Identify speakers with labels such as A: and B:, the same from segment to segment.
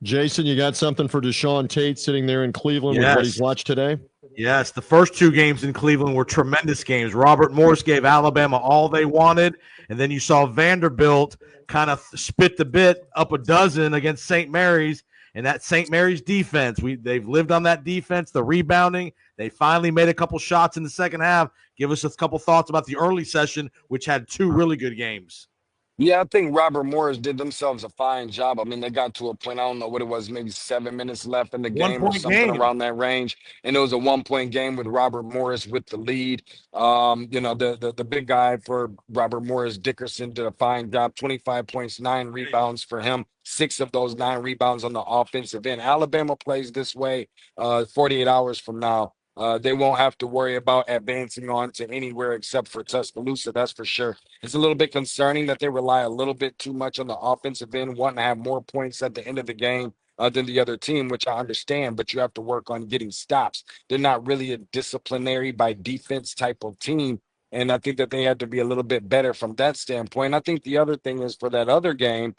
A: Jason, you got something for DeShaun Tate sitting there in Cleveland with what he's watched today?
B: Yes, the first two games in Cleveland were tremendous games. Robert Morris gave Alabama all they wanted, and then you saw Vanderbilt kind of spit the bit up a dozen against St. Mary's, and that St. Mary's defense, they've lived on that defense, the rebounding. They finally made a couple shots in the second half. Give us a couple thoughts about the early session, which had two really good games.
C: Yeah, I think Robert Morris did themselves a fine job. I mean, they got to a point, I don't know what it was, maybe 7 minutes left in the game or something around that range. And it was a 1-point game with Robert Morris with the lead. The big guy for Robert Morris, Dickerson, did a fine job. 25 points, 9 rebounds for him. 6 of those 9 rebounds on the offensive end. Alabama plays this way 48 hours from now. They won't have to worry about advancing on to anywhere except for Tuscaloosa, that's for sure. It's a little bit concerning that they rely a little bit too much on the offensive end, wanting to have more points at the end of the game than the other team, which I understand, but you have to work on getting stops. They're not really a disciplinary by defense type of team, and I think that they had to be a little bit better from that standpoint. I think the other thing is for that other game,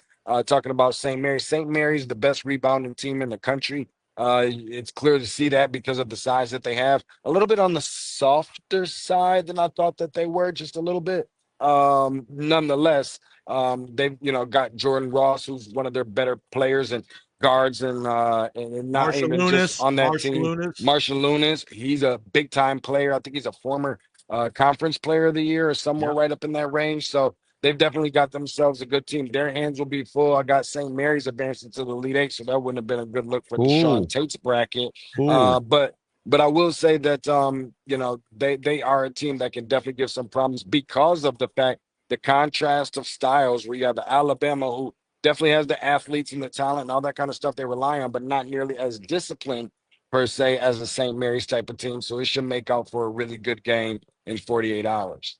C: talking about St. Mary's the best rebounding team in the country. It's clear to see that because of the size that they have. A little bit on the softer side than I thought that they were, just a little bit. Nonetheless, they've got Jordan Ross, who's one of their better players and guards, and not
B: Marshall
C: even
B: Lunas,
C: just on that team. Marshall Lunas, he's a big time player. I think he's a former conference player of the year or somewhere right up in that range. So they've definitely got themselves a good team. Their hands will be full. I got St. Mary's advancing to the Elite Eight, so that wouldn't have been a good look for DeShaun Tate's bracket. But I will say that they are a team that can definitely give some problems because of the fact the contrast of styles, where you have the Alabama, who definitely has the athletes and the talent and all that kind of stuff they rely on, but not nearly as disciplined per se as the St. Mary's type of team. So it should make out for a really good game in 48 hours.